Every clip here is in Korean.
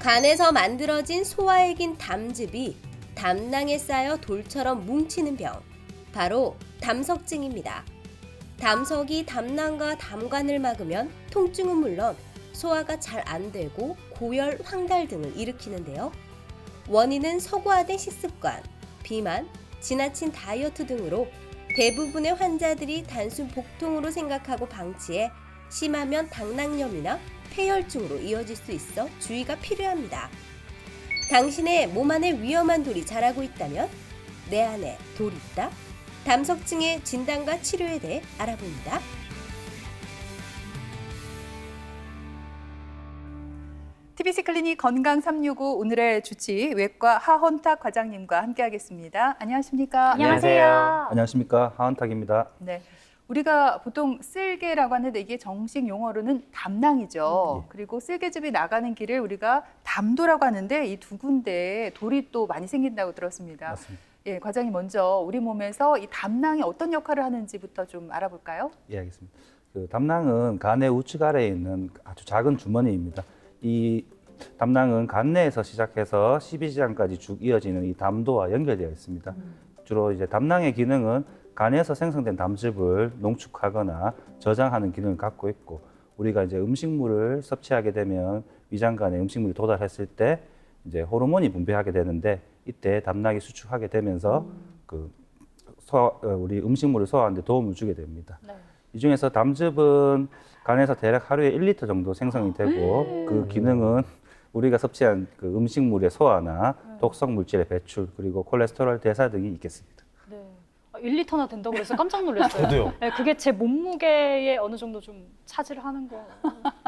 간에서 만들어진 소화액인 담즙이 담낭에 쌓여 돌처럼 뭉치는 병, 바로 담석증입니다. 담석이 담낭과 담관을 막으면 통증은 물론 소화가 잘 안 되고 고열, 황달 등을 일으키는데요. 원인은 서구화된 식습관, 비만, 지나친 다이어트 등으로 대부분의 환자들이 단순 복통으로 생각하고 방치해 심하면 당낭염이나 폐혈증으로 이어질 수 있어 주의가 필요합니다. 당신의 몸 안에 위험한 돌이 자라고 있다면 내 안에 돌이 있다? 담석증의 진단과 치료에 대해 알아봅니다. TBC 클리닉 건강 365 오늘의 주치 외과 하헌탁 과장님과 함께하겠습니다. 안녕하십니까? 안녕하세요. 안녕하십니까? 하헌탁입니다. 네, 우리가 보통 쓸개라고 하는데 이게 정식 용어로는 담낭이죠. 그리고 쓸개즙이 나가는 길을 우리가 담도라고 하는데 이 두 군데에 돌이 또 많이 생긴다고 들었습니다. 맞습니다. 예, 과장님 먼저 우리 몸에서 이 담낭이 어떤 역할을 하는지부터 좀 알아볼까요? 예, 알겠습니다. 그 담낭은 간의 우측 아래에 있는 아주 작은 주머니입니다. 이 담낭은 간 내에서 시작해서 십이지장까지 쭉 이어지는 이 담도와 연결되어 있습니다. 주로 이제 담낭의 기능은 간에서 생성된 담즙을 농축하거나 저장하는 기능을 갖고 있고, 우리가 이제 음식물을 섭취하게 되면 위장간에 음식물이 도달했을 때 이제 호르몬이 분비하게 되는데, 이때 담낭이 수축하게 되면서 우리 음식물을 소화하는 데 도움을 주게 됩니다. 네. 이 중에서 담즙은 간에서 대략 하루에 1리터 정도 생성이 되고, 그 기능은 우리가 섭취한 그 음식물의 소화나 독성 물질의 배출, 그리고 콜레스테롤 대사 등이 있겠습니다. 네. 1리터나 된다고 그래서 깜짝 놀랐어요. 저도요. 네, 그게 제 몸무게에 어느 정도 좀 차지를 하는 거.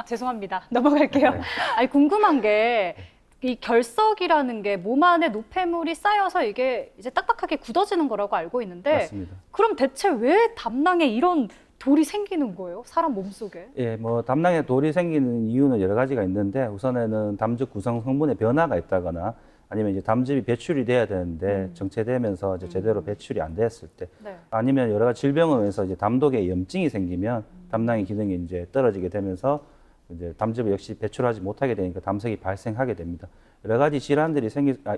죄송합니다. 넘어갈게요. 아니, 궁금한 게 이 결석이라는 게 몸 안에 노폐물이 쌓여서 이게 이제 딱딱하게 굳어지는 거라고 알고 있는데, 맞습니다. 그럼 대체 왜 담낭에 이런 돌이 생기는 거예요? 사람 몸속에? 예, 뭐 담낭에 돌이 생기는 이유는 여러 가지가 있는데, 우선에는 담즙 구성 성분의 변화가 있다거나, 아니면 이제 담즙이 배출이 돼야 되는데 정체되면서 이제 제대로 배출이 안 됐을 때, 네. 아니면 여러 가지 질병으로 해서 이제 담독에 염증이 생기면 담낭의 기능이 이제 떨어지게 되면서 이제 담즙을 역시 배출하지 못하게 되니까 담석이 발생하게 됩니다. 여러 가지 질환들이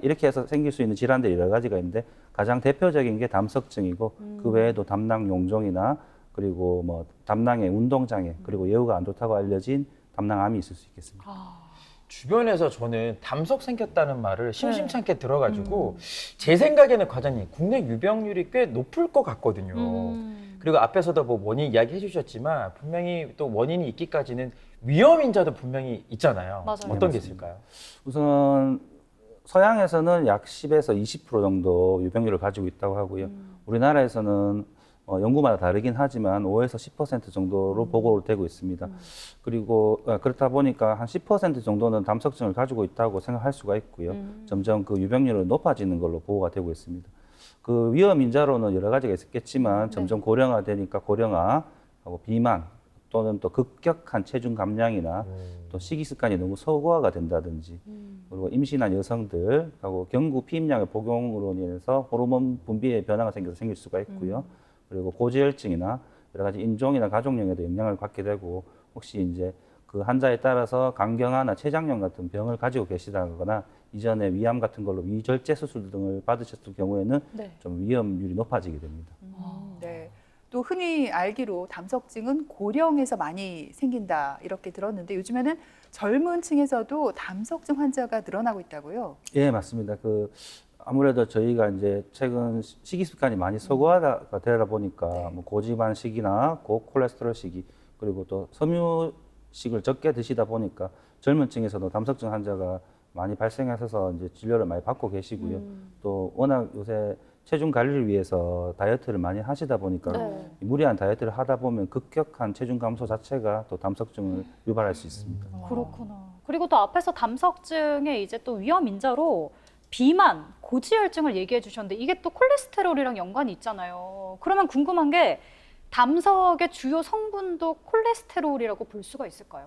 이렇게 해서 생길 수 있는 질환들이 여러 가지가 있는데, 가장 대표적인 게 담석증이고, 그 외에도 담낭 용종이나 그리고 뭐 담낭의 운동장애, 그리고 예후가 안 좋다고 알려진 담낭암이 있을 수 있겠습니다. 주변에서 저는 담석 생겼다는 말을 심심찮게 들어가지고 제 생각에는 과장님 국내 유병률이 꽤 높을 것 같거든요. 그리고 앞에서도 뭐 원인 이야기해 주셨지만 분명히 또 원인이 있기까지는 위험 인자도 분명히 있잖아요. 맞아요. 어떤 네, 게 맞습니다. 있을까요? 우선 서양에서는 약 10에서 20% 정도 유병률을 가지고 있다고 하고요. 우리나라에서는 연구마다 다르긴 하지만 5에서 10% 정도로 보고를 되고 있습니다. 그리고 그렇다 보니까 한 10% 정도는 담석증을 가지고 있다고 생각할 수가 있고요. 점점 그 유병률은 높아지는 걸로 보고가 되고 있습니다. 그 위험 인자로는 여러 가지가 있겠지만 점점 고령화되니까 고령화하고 비만, 또는 또 급격한 체중 감량이나 또 식이 습관이 너무 서구화가 된다든지, 그리고 임신한 여성들하고 경구 피임약의 복용으로 인해서 호르몬 분비에 변화가 생길 수가 있고요. 그리고 고지혈증이나 여러 가지 인종이나 가족령에도 영향을 받게 되고, 혹시 이제 그 환자에 따라서 간경화나 췌장염 같은 병을 가지고 계시다거나 이전에 위암 같은 걸로 위절제 수술 등을 받으셨을 경우에는 네. 좀 위험률이 높아지게 됩니다. 네. 또 흔히 알기로 담석증은 고령에서 많이 생긴다 이렇게 들었는데, 요즘에는 젊은 층에서도 담석증 환자가 늘어나고 있다고요? 예, 맞습니다. 아무래도 저희가 이제 최근 식이 습관이 많이 서구화가 되다 보니까 뭐 고지방 식이나 고콜레스테롤 식이, 그리고 또 섬유식을 적게 드시다 보니까 젊은 층에서도 담석증 환자가 많이 발생하셔서 이제 진료를 많이 받고 계시고요. 또 워낙 요새 체중 관리를 위해서 다이어트를 많이 하시다 보니까 네. 무리한 다이어트를 하다 보면 급격한 체중 감소 자체가 또 담석증을 유발할 수 있습니다. 그렇구나. 그리고 또 앞에서 담석증의 이제 또 위험 인자로 비만, 고지혈증을 얘기해 주셨는데, 이게 또 콜레스테롤이랑 연관이 있잖아요. 그러면 궁금한 게 담석의 주요 성분도 콜레스테롤이라고 볼 수가 있을까요?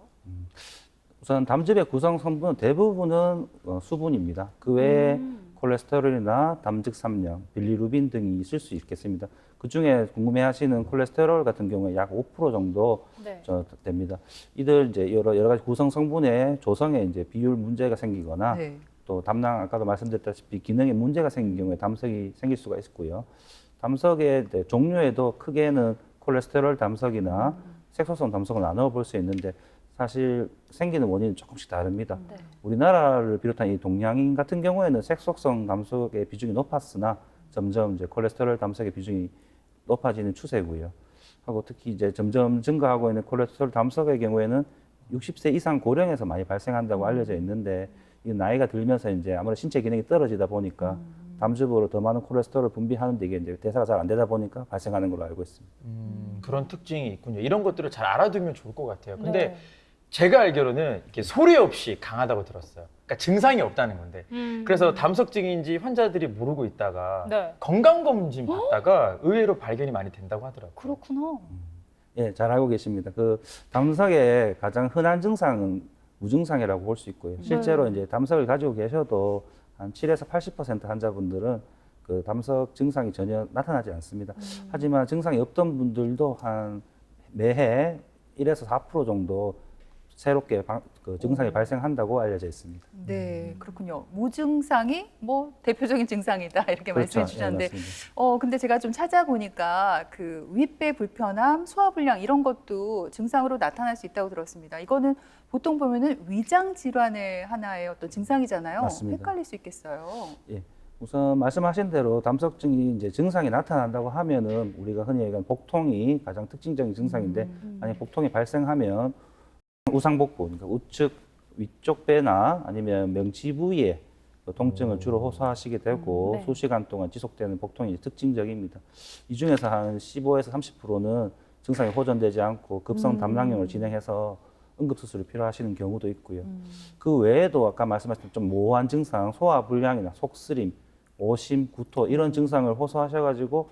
우선 담즙의 구성 성분은 대부분은 수분입니다. 그 외에 콜레스테롤이나 담즙산염, 빌리루빈 등이 있을 수 있겠습니다. 그 중에 궁금해하시는 콜레스테롤 같은 경우에 약 5% 정도 네. 됩니다. 이들 이제 여러 가지 구성 성분의 조성에 이제 비율 문제가 생기거나 네. 또 담낭 아까도 말씀드렸다시피 기능에 문제가 생긴 경우에 담석이 생길 수가 있고요. 담석의 종류에도 크게는 콜레스테롤 담석이나 색소성 담석을 나눠 볼 수 있는데 사실 생기는 원인은 조금씩 다릅니다. 네. 우리나라를 비롯한 이 동양인 같은 경우에는 색소성 담석의 비중이 높았으나 점점 이제 콜레스테롤 담석의 비중이 높아지는 추세고요. 하고 특히 이제 점점 증가하고 있는 콜레스테롤 담석의 경우에는 60세 이상 고령에서 많이 발생한다고 알려져 있는데 이 나이가 들면서 이제 아무래도 신체 기능이 떨어지다 보니까 담즙으로 더 많은 콜레스테롤을 분비하는데 이게 이제 대사가 잘 안 되다 보니까 발생하는 걸로 알고 있습니다. 그런 특징이 있군요. 이런 것들을 잘 알아두면 좋을 것 같아요. 근데 네. 제가 알기로는 이렇게 소리 없이 강하다고 들었어요. 그러니까 증상이 없다는 건데. 그래서 담석증인지 환자들이 모르고 있다가 네. 건강검진 받다가 의외로 발견이 많이 된다고 하더라고요. 그렇구나. 예, 잘 알고 계십니다. 그 담석의 가장 흔한 증상은 무증상이라고 볼 수 있고요. 실제로 이제 담석을 가지고 계셔도 한 7에서 80% 환자분들은 그 담석 증상이 전혀 나타나지 않습니다. 하지만 증상이 없던 분들도 한 매해 1에서 4% 정도 새롭게 그 증상이 발생한다고 알려져 있습니다. 네, 그렇군요. 무증상이 뭐 대표적인 증상이다 이렇게 그렇죠. 말씀해 주셨는데, 예, 맞습니다. 근데 제가 좀 찾아보니까 그 윗배 불편함, 소화불량 이런 것도 증상으로 나타날 수 있다고 들었습니다. 이거는 보통 보면은 위장 질환의 하나의 어떤 증상이잖아요. 맞습니다. 헷갈릴 수 있겠어요. 예. 우선 말씀하신 대로 담석증이 이제 증상이 나타난다고 하면은 우리가 흔히 얘기하는 복통이 가장 특징적인 증상인데 만약 복통이 발생하면 우상복부, 그러니까 우측 위쪽 배나 아니면 명치 부위에 그 통증을 주로 호소하시게 되고 네. 수시간 동안 지속되는 복통이 특징적입니다. 이 중에서 한 15에서 30%는 증상이 호전되지 않고 급성 담낭용을 진행해서 응급수술이 필요하시는 경우도 있고요. 그 외에도 아까 말씀하신 좀 모호한 증상, 소화불량이나 속쓰림, 오심, 구토 이런 증상을 호소하셔가지고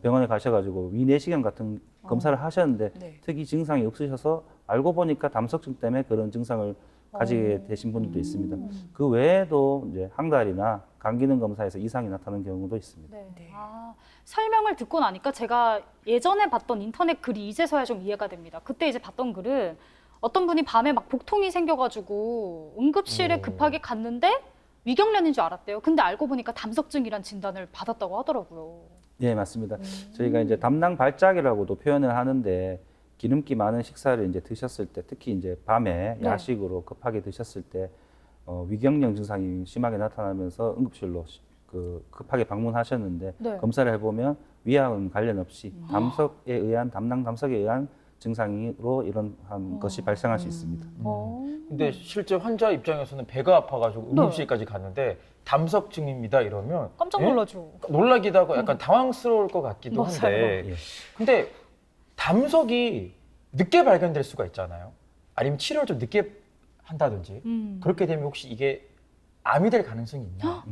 병원에 가셔가지고 위내시경 같은 검사를 하셨는데 네. 특이 증상이 없으셔서 알고 보니까 담석증 때문에 그런 증상을 가지게 되신 분들도 있습니다. 그 외에도 이제 항달이나 간 기능 검사에서 이상이 나타나는 경우도 있습니다. 네. 네. 아, 설명을 듣고 나니까 제가 예전에 봤던 인터넷 글이 이제서야 좀 이해가 됩니다. 그때 이제 봤던 글은 어떤 분이 밤에 막 복통이 생겨가지고 응급실에 급하게 갔는데 위경련인 줄 알았대요. 근데 알고 보니까 담석증이란 진단을 받았다고 하더라고요. 네, 맞습니다. 저희가 이제 담낭 발작이라고도 표현을 하는데 기름기 많은 식사를 이제 드셨을 때 특히 이제 밤에 네. 야식으로 급하게 드셨을 때 위경련 증상이 심하게 나타나면서 응급실로 그 급하게 방문하셨는데 네. 검사를 해보면 위하고는 관련 없이 담석에 의한 담낭 담석에 의한 증상으로 이런 한 것이 발생할 수 있습니다. 근데 실제 환자 입장에서는 배가 아파가지고 응급실까지 갔는데 담석증입니다 이러면 깜짝 예? 놀라죠. 놀라기도 하고 약간 당황스러울 것 같기도 맞아요. 한데 예. 근데 담석이 늦게 발견될 수가 있잖아요. 아니면 치료를 좀 늦게 한다든지 그렇게 되면 혹시 이게 암이 될 가능성이 있나?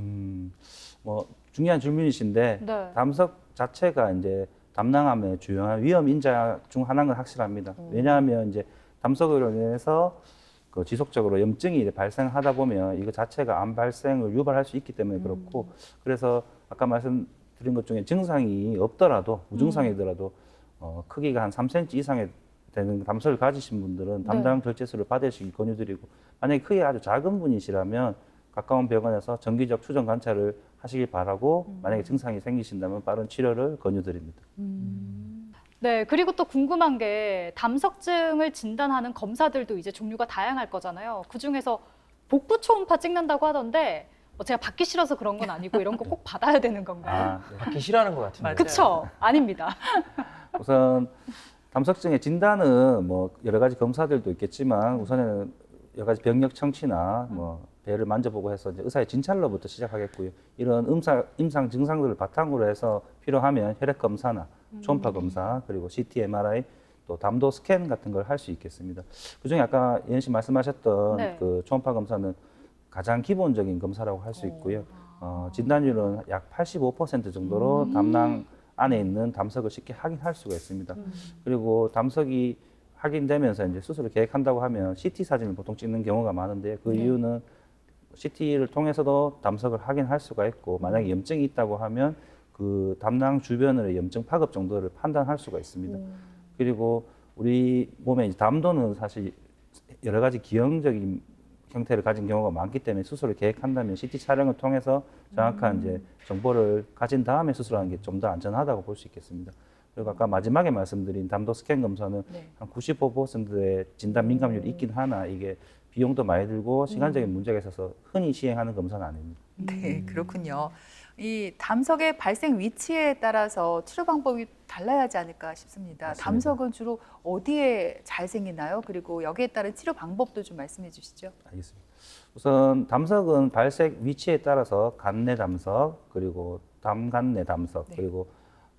뭐 중요한 질문이신데 네. 담석 자체가 이제 담낭암의 주요한 위험 인자 중 하나인 건 확실합니다. 왜냐하면 이제 담석으로 인해서 그 지속적으로 염증이 발생하다 보면 이거 자체가 암 발생을 유발할 수 있기 때문에 그렇고 그래서 아까 말씀드린 것 중에 증상이 없더라도 무증상이더라도 크기가 한 3cm 이상의 되는 담석을 가지신 분들은 담당 절제술을 받으시기 권유드리고 만약에 크기가 아주 작은 분이시라면 가까운 병원에서 정기적 추정 관찰을 하시길 바라고 만약에 증상이 생기신다면 빠른 치료를 권유드립니다. 네, 그리고 또 궁금한 게 담석증을 진단하는 검사들도 이제 종류가 다양할 거잖아요. 그중에서 복부 초음파 찍는다고 하던데 제가 받기 싫어서 그런 건 아니고 이런 거 꼭 받아야 되는 건가요? 네. 받기 싫어하는 것 같은데. 맞아요. 그쵸? 아닙니다. 우선 담석증의 진단은 뭐 여러 가지 검사들도 있겠지만 우선에는 여러 가지 병력 청취나 뭐 배를 만져보고 해서 이제 의사의 진찰로부터 시작하겠고요. 이런 임상 증상들을 바탕으로 해서 필요하면 혈액 검사나 초음파 검사 그리고 CT, MRI 또 담도 스캔 같은 걸 할 수 있겠습니다. 그중에 아까 예은 씨 말씀하셨던 네. 그 초음파 검사는 가장 기본적인 검사라고 할 수 있고요. 진단율은 약 85% 정도로 담낭 안에 있는 담석을 쉽게 확인할 수가 있습니다. 그리고 담석이 확인되면서 이제 수술을 계획한다고 하면 CT 사진을 보통 찍는 경우가 많은데 그 이유는 CT를 통해서도 담석을 확인할 수가 있고 만약에 염증이 있다고 하면 그 담낭 주변의 염증 파급 정도를 판단할 수가 있습니다. 그리고 우리 몸에 이제 담도는 사실 여러 가지 기형적인 형태를 가진 경우가 많기 때문에 수술을 계획한다면 CT 촬영을 통해서 정확한 이제 정보를 가진 다음에 수술하는 게 좀 더 안전하다고 볼 수 있겠습니다. 그리고 아까 마지막에 말씀드린 담도 스캔 검사는 네. 한 95%의 진단 민감률이 있긴 하나 이게 비용도 많이 들고 시간적인 문제가 있어서 흔히 시행하는 검사는 아닙니다. 네, 그렇군요. 이 담석의 발생 위치에 따라서 치료 방법이 달라야 하지 않을까 싶습니다. 맞습니다. 담석은 주로 어디에 잘 생기나요? 그리고 여기에 따른 치료 방법도 좀 말씀해 주시죠. 알겠습니다. 우선 담석은 발색 위치에 따라서 간내 담석, 그리고 담간내 담석, 네. 그리고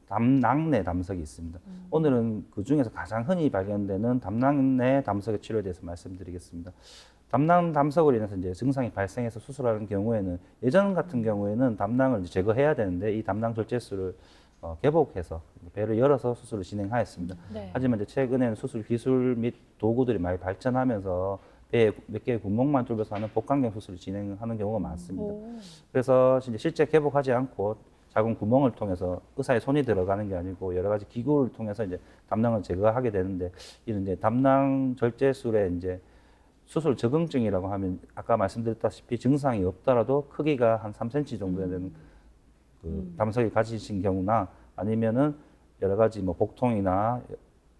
담낭내 담석이 있습니다. 오늘은 그 중에서 가장 흔히 발견되는 담낭내 담석의 치료에 대해서 말씀드리겠습니다. 담낭 담석으로 인해서 이제 증상이 발생해서 수술하는 경우에는 예전 같은 경우에는 담낭을 이제 제거해야 되는데 이 담낭 절제술을 개복해서 배를 열어서 수술을 진행하였습니다. 네. 하지만 이제 최근에는 수술 기술 및 도구들이 많이 발전하면서 배에 몇 개의 구멍만 뚫려서 하는 복강경 수술을 진행하는 경우가 많습니다. 오. 그래서 이제 실제 개복하지 않고 작은 구멍을 통해서 의사의 손이 들어가는 게 아니고 여러 가지 기구를 통해서 이제 담낭을 제거하게 되는데 이런 이제 담낭 절제술에 이제 수술 적응증이라고 하면 아까 말씀드렸다시피 증상이 없더라도 크기가 한 3cm 정도 되는 그 담석이 가지신 경우나 아니면은 여러 가지 뭐 복통이나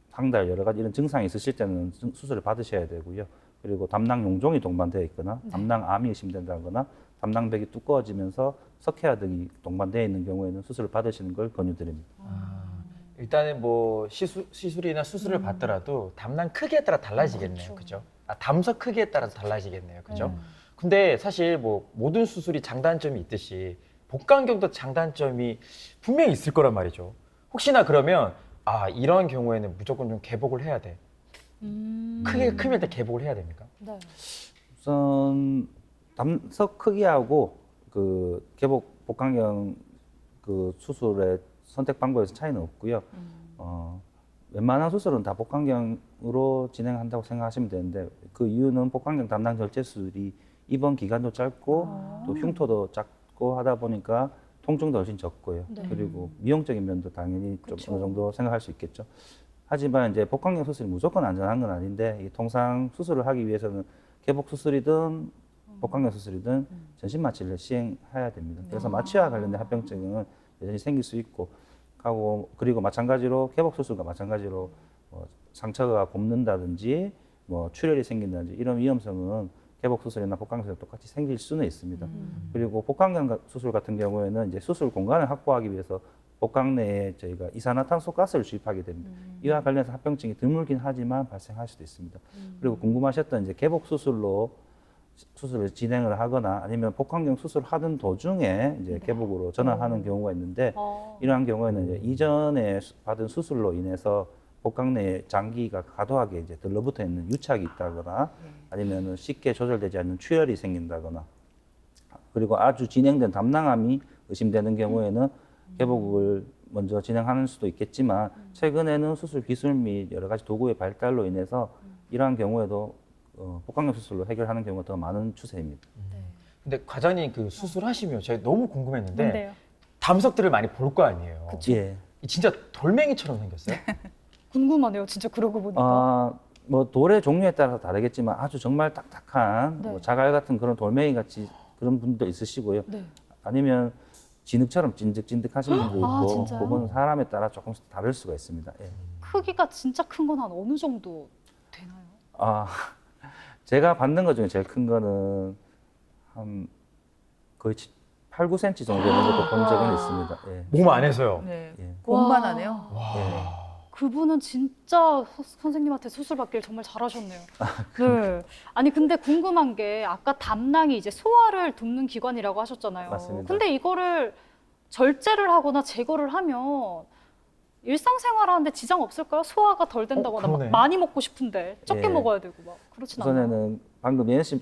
상달 여러 가지 이런 증상이 있으실 때는 수술을 받으셔야 되고요. 그리고 담낭 용종이 동반되어 있거나 담낭암이 의심된다거나 담낭벽이 두꺼워지면서 석회화 등이 동반되어 있는 경우에는 수술을 받으시는 걸 권유드립니다. 일단은 뭐 시술이나 수술을 받더라도 담낭 크기에 따라 달라지겠네요. 그죠? 아, 담석 크기에 따라서 달라지겠네요. 그죠? 근데 사실 뭐 모든 수술이 장단점이 있듯이 복강경도 장단점이 분명히 있을 거란 말이죠. 혹시나 그러면 아, 이런 경우에는 무조건 좀 개복을 해야 돼. 크게 크면 일단 개복을 해야 됩니까? 네. 우선 담석 크기하고 그 개복 복강경 그 수술의 선택 방법에서 차이는 없고요. 웬만한 수술은 다 복강경으로 진행한다고 생각하시면 되는데 그 이유는 복강경 담낭 절제술이 입원 기간도 짧고 또 흉터도 작고 하다 보니까 통증도 훨씬 적고요. 네. 그리고 미용적인 면도 당연히 좀 그쵸. 어느 정도 생각할 수 있겠죠. 하지만 이제 복강경 수술이 무조건 안전한 건 아닌데 이 통상 수술을 하기 위해서는 개복 수술이든 복강경 수술이든 전신 마취를 시행해야 됩니다. 그래서 마취와 관련된 합병증은 여전히 생길 수 있고 하고 그리고 마찬가지로 개복 수술과 마찬가지로 상처가 곱는다든지 뭐 출혈이 생긴다든지 이런 위험성은 개복 수술이나 복강경 수술 똑같이 생길 수는 있습니다. 그리고 복강경 수술 같은 경우에는 이제 수술 공간을 확보하기 위해서 복강 내에 저희가 이산화탄소 가스를 주입하게 됩니다. 이와 관련해서 합병증이 드물긴 하지만 발생할 수도 있습니다. 그리고 궁금하셨던 이제 개복 수술로 수술을 진행을 하거나 아니면 복강경 수술을 하던 도중에 이제 개복으로 전환하는 경우가 있는데 이러한 경우에는 이제 이전에 받은 수술로 인해서 복강 내에 장기가 과도하게 이제 들러붙어 있는 유착이 있다거나 아니면 쉽게 조절되지 않는 출혈이 생긴다거나 그리고 아주 진행된 담낭암이 의심되는 경우에는 개복을 먼저 진행하는 수도 있겠지만 최근에는 수술 기술 및 여러 가지 도구의 발달로 인해서 이러한 경우에도 복강경 수술로 해결하는 경우가 더 많은 추세입니다. 근데 과장님 그 수술하시면 제가 너무 궁금했는데 뭔데요? 담석들을 많이 볼 거 아니에요. 예. 진짜 돌멩이처럼 생겼어요? 궁금하네요. 진짜 그러고 보니까. 뭐 돌의 종류에 따라서 다르겠지만 아주 정말 딱딱한 네. 뭐 자갈 같은 그런 돌멩이 같이 그런 분도 있으시고요. 네. 아니면 진흙처럼 찐득찐득하신 분도 있고 아, 진짜요? 그건 사람에 따라 조금씩 다를 수가 있습니다. 예. 크기가 진짜 큰 건 한 어느 정도 되나요? 아, 제가 받는 것 중에 제일 큰 거는 한 거의 8, 9cm 정도 되는 것도 본 적은 있습니다. 예. 몸 안에서요. 네, 예. 공만하네요. 예. 그분은 진짜 선생님한테 수술 받기를 정말 잘하셨네요. 네. 아니 근데 궁금한 게 아까 담낭이 이제 소화를 돕는 기관이라고 하셨잖아요. 맞습니다. 근데 이거를 절제를 하거나 제거를 하면 일상생활하는데 지장 없을까요? 소화가 덜 된다거나 막 그러네. 많이 먹고 싶은데 적게 예. 먹어야 되고 막 그렇진 않아요. 우선에는 방금 예은 씨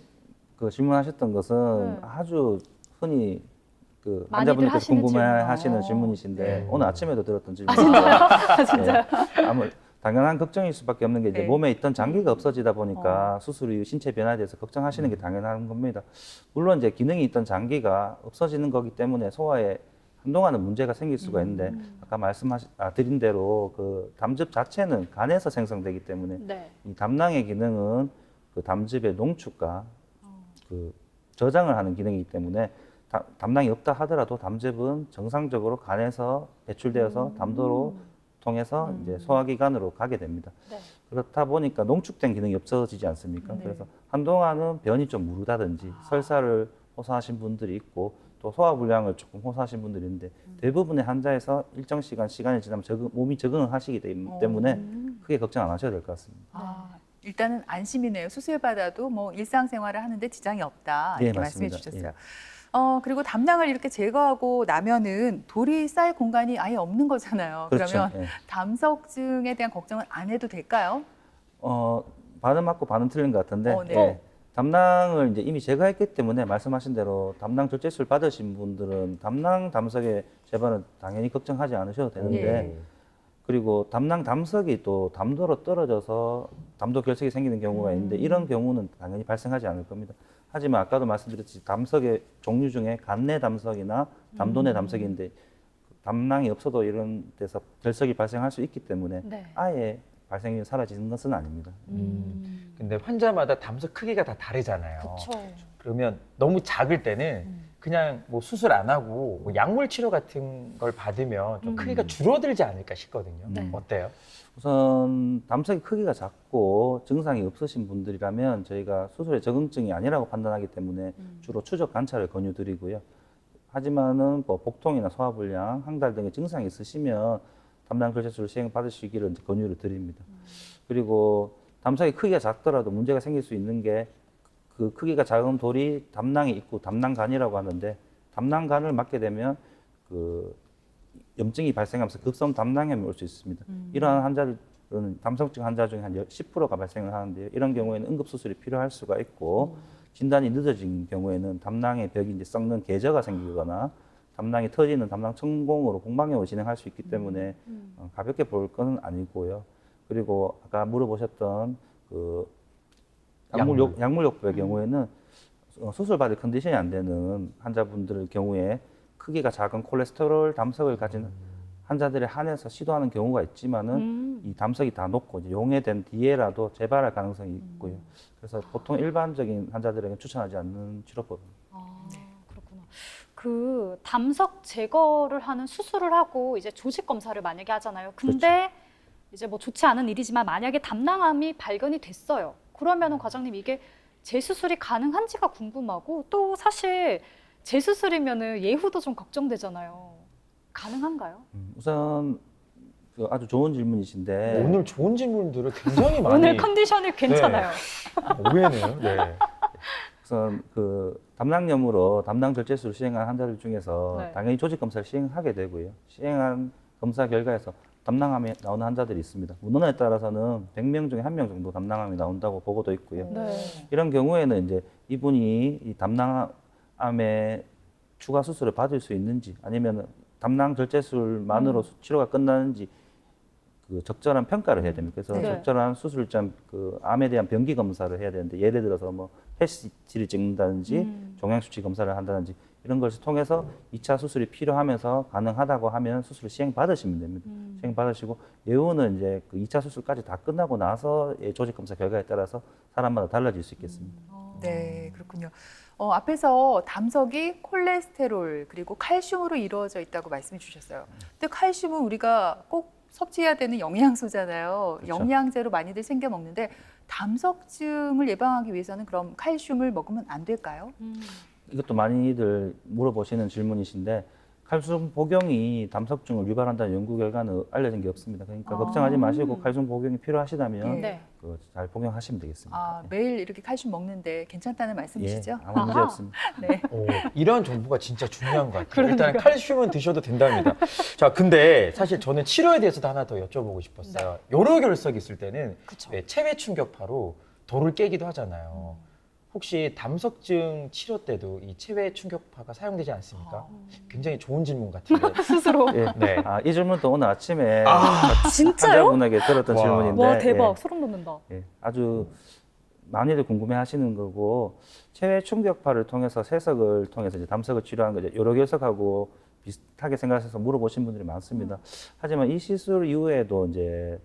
그 질문하셨던 것은 네. 아주 흔히 그 많이들 환자분들께서 하시는 궁금해하시는 질문. 질문이신데 네. 오늘 아침에도 들었던 질문이에요. 아 진짜요? 아무 당연한 걱정일 수밖에 없는 게 이제 네. 몸에 있던 장기가 없어지다 보니까 수술 이후 신체 변화에 대해서 걱정하시는 게 당연한 겁니다. 물론 이제 기능이 있던 장기가 없어지는 거기 때문에 소화에 한동안은 문제가 생길 수가 있는데 아까 드린 대로 그 담즙 자체는 간에서 생성되기 때문에 네. 이 담낭의 기능은 그 담즙의 농축과 그 저장을 하는 기능이기 때문에 담낭이 없다 하더라도 담즙은 정상적으로 간에서 배출되어서 담도로 통해서 이제 소화기관으로 가게 됩니다. 네. 그렇다 보니까 농축된 기능이 없어지지 않습니까? 네. 그래서 한동안은 변이 좀 무르다든지 설사를 호소하신 분들이 있고 또 소화불량을 조금 호소하신 분들이 있는데 대부분의 환자에서 일정 시간이 지나면 몸이 적응을 하시기 때문에 크게 걱정 안 하셔도 될 것 같습니다. 아, 일단은 안심이네요. 수술 받아도 뭐 일상생활을 하는데 지장이 없다 예, 이렇게 말씀해 맞습니다. 주셨어요. 그리고 담낭을 이렇게 제거하고 나면은 돌이 쌓일 공간이 아예 없는 거잖아요. 그렇죠. 그러면 예. 담석증에 대한 걱정은 안 해도 될까요? 반은 맞고 반은 틀린 것 같은데 네. 예. 담낭을 이제 이미 제거했기 때문에 말씀하신 대로 담낭 절제술 받으신 분들은 담낭 담석의 재발은 당연히 걱정하지 않으셔도 되는데 예. 그리고 담낭 담석이 또 담도로 떨어져서 담도 결석이 생기는 경우가 있는데 이런 경우는 당연히 발생하지 않을 겁니다. 하지만 아까도 말씀드렸듯이 담석의 종류 중에 간내 담석이나 담도내 담석인데 담낭이 없어도 이런 데서 결석이 발생할 수 있기 때문에 네. 아예 발생이 사라지는 것은 아닙니다. 근데 환자마다 담석 크기가 다 다르잖아요. 그렇죠. 그러면 너무 작을 때는 그냥 뭐 수술 안 하고 뭐 약물 치료 같은 걸 받으면 좀 크기가 줄어들지 않을까 싶거든요. 네. 어때요? 우선 담석의 크기가 작고 증상이 없으신 분들이라면 저희가 수술에 적응증이 아니라고 판단하기 때문에 주로 추적 관찰을 권유드리고요. 하지만은 뭐 복통이나 소화불량, 항달 등의 증상이 있으시면 담낭 결제술 시행 받으시기를 이제 권유를 드립니다. 그리고 담석의 크기가 작더라도 문제가 생길 수 있는 게 그 크기가 작은 돌이 담낭에 있고 담낭간이라고 하는데 담낭간을 맞게 되면 그 염증이 발생하면서 급성 담낭염이 올 수 있습니다. 이러한 환자들은 담석증 환자 중에 한 10%가 발생을 하는데요. 이런 경우에는 응급수술이 필요할 수가 있고 진단이 늦어진 경우에는 담낭의 벽이 이제 썩는 계저가 생기거나 담낭이 터지는 담낭 천공으로 공방염을 진행할 수 있기 때문에 가볍게 볼 건 아니고요. 그리고 아까 물어보셨던 그 약물요법의 경우에는 수술받을 컨디션이 안 되는 환자분들 경우에 크기가 작은 콜레스테롤 담석을 가진 환자들에 한해서 시도하는 경우가 있지만은 이 담석이 다 녹고 이제 용해된 뒤에라도 재발할 가능성이 있고요. 그래서 보통 일반적인 환자들에게 추천하지 않는 치료법입니다. 아, 그렇구나. 그 담석 제거를 하는 수술을 하고 이제 조직 검사를 만약에 하잖아요. 근데 이제 뭐 좋지 않은 일이지만 만약에 담낭암이 발견이 됐어요. 그러면은 과장님 이게 재수술이 가능한지가 궁금하고 또 사실 재수술이면은 예후도 좀 걱정되잖아요. 가능한가요? 우선 그 아주 좋은 질문이신데 오늘 좋은 질문들을 굉장히 많이 오늘 컨디션이 괜찮아요. 오해네요. 네. 우선 그 담낭염으로 담낭 절제술을 시행한 환자들 중에서 네. 당연히 조직 검사를 시행하게 되고요. 시행한 검사 결과에서 담낭암이 나오는 환자들이 있습니다. 문헌에 따라서는 100명 중에 1명 정도 담낭암이 나온다고 보고도 있고요. 네. 이런 경우에는 이제 이분이 이 담낭암에 추가 수술을 받을 수 있는지 아니면 담낭 절제술만으로 치료가 끝나는지 그 적절한 평가를 해야 됩니다. 그래서 네. 적절한 수술점 그 암에 대한 병기 검사를 해야 되는데 예를 들어서 뭐 펫CT를 찍는다든지 종양 수치 검사를 한다든지 이런 것을 통해서 2차 수술이 필요하면서 가능하다고 하면 수술을 시행 받으시면 됩니다. 시행 받으시고 예후는 이제 그 2차 수술까지 다 끝나고 나서의 조직 검사 결과에 따라서 사람마다 달라질 수 있겠습니다. 네, 그렇군요. 앞에서 담석이 콜레스테롤 그리고 칼슘으로 이루어져 있다고 말씀해 주셨어요. 근데 칼슘은 우리가 꼭 섭취해야 되는 영양소잖아요. 그렇죠. 영양제로 많이들 챙겨 먹는데 담석증을 예방하기 위해서는 그럼 칼슘을 먹으면 안 될까요? 이것도 많이들 물어보시는 질문이신데 칼슘 복용이 담석증을 유발한다는 연구 결과는 알려진 게 없습니다. 그러니까 걱정하지 마시고 칼슘 복용이 필요하시다면 네. 그거 잘 복용하시면 되겠습니다. 아, 매일 이렇게 칼슘 먹는데 괜찮다는 말씀이시죠? 예, 아무 문제 아하. 없습니다. 네. 이런 정보가 진짜 중요한 것 같아요. 일단 칼슘은 드셔도 된답니다. 자, 근데 사실 저는 치료에 대해서도 하나 더 여쭤보고 싶었어요. 요로 결석이 있을 때는 그쵸. 왜 체외 충격파로 돌을 깨기도 하잖아요. 혹시 담석증 치료 때도 이 체외 충격파가 사용되지 않습니까? 굉장히 좋은 질문 같은데. 스스로. 예. 네. 이 질문도 오늘 아침에 진짜요? 환자분에게 들었던 와. 질문인데 와 대박 소름 돋는다. 아주 많이들 궁금해하시는 거고 체외 충격파를 통해서 세석을 통해서 이제 담석을 치료하는 거죠. 요로 결석하고 비슷하게 생각해서 물어보신 분들이 많습니다. 하지만 이 시술 이후에도 이제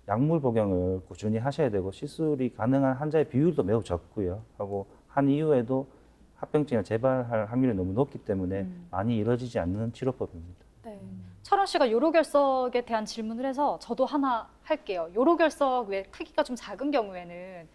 약물 복용을 꾸준히 하셔야 되고 시술이 가능한 환자의 비율도 매우 적고요. 하고 한 이후에도 합병증이 재발할 확률이 너무 높기 때문에 많이 이루어지지 않는 치료법입니다. 네. 철원 씨가 요로결석에 대한 질문을 해서 저도 하나 할게요. 요로결석 왜 크기가 좀 작은 경우에는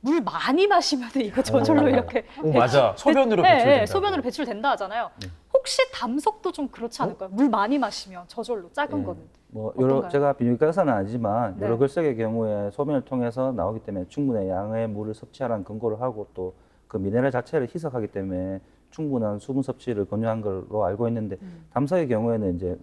물 많이 마시면 이거 저절로 이렇게 오, 맞아. 소변으로 네, 배출된다. 네, 소변으로 배출된다 하잖아요. 네. 혹시 담석도 좀 그렇지 않을까요? 물 많이 마시면 저절로 작은 네. 거는. 뭐 어떤가요? 여러 제가 비뇨기과 의사는 아니지만 네. 여러 결석의 경우에 소변을 통해서 나오기 때문에 충분한 양의 물을 섭취하라는 권고를 하고 또 그 미네랄 자체를 희석하기 때문에 충분한 수분 섭취를 권유한 걸로 알고 있는데 담석의 경우에는 이제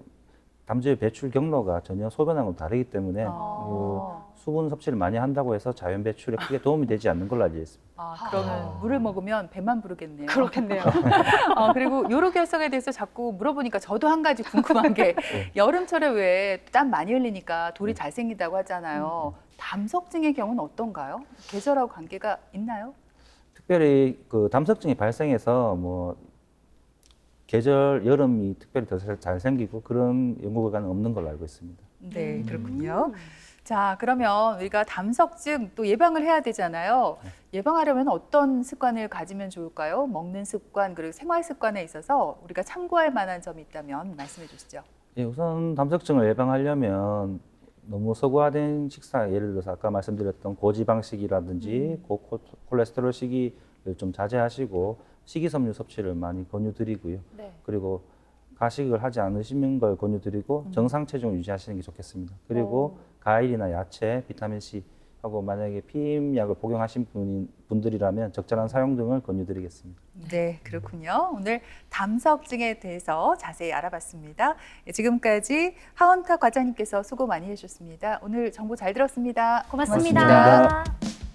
담즙의 배출 경로가 전혀 소변하고 다르기 때문에 그 수분 섭취를 많이 한다고 해서 자연 배출에 크게 도움이 되지 않는 걸로 알고 있습니다. 그러면 물을 먹으면 배만 부르겠네요. 그렇겠네요. 그리고 요로결석에 대해서 자꾸 물어보니까 저도 한 가지 궁금한 게 여름철에 왜 땀 많이 흘리니까 돌이 잘 생긴다고 하잖아요. 담석증의 경우는 어떤가요? 계절하고 관계가 있나요? 특별히 그 담석증이 발생해서 뭐 계절 여름이 특별히 더 잘 생기고 그런 연구 결과는 없는 걸로 알고 있습니다. 네, 그렇군요. 자, 그러면 우리가 담석증 또 예방을 해야 되잖아요. 예방하려면 어떤 습관을 가지면 좋을까요? 먹는 습관 그리고 생활 습관에 있어서 우리가 참고할 만한 점이 있다면 말씀해 주시죠. 예, 우선 담석증을 예방하려면 너무 서구화된 식사, 예를 들어서 아까 말씀드렸던 고지방식이라든지 고콜레스테롤 식이를 좀 자제하시고 식이섬유 섭취를 많이 권유드리고요. 네. 그리고 가식을 하지 않으시는 걸 권유드리고 정상 체중을 유지하시는 게 좋겠습니다. 그리고 과일이나 야채, 비타민 C 하고 만약에 피임약을 복용하신 분들이라면 적절한 사용 등을 권유드리겠습니다. 네, 그렇군요. 오늘 담석증에 대해서 자세히 알아봤습니다. 지금까지 하원탁 과장님께서 수고 많이 해주셨습니다. 오늘 정보 잘 들었습니다. 고맙습니다. 고맙습니다.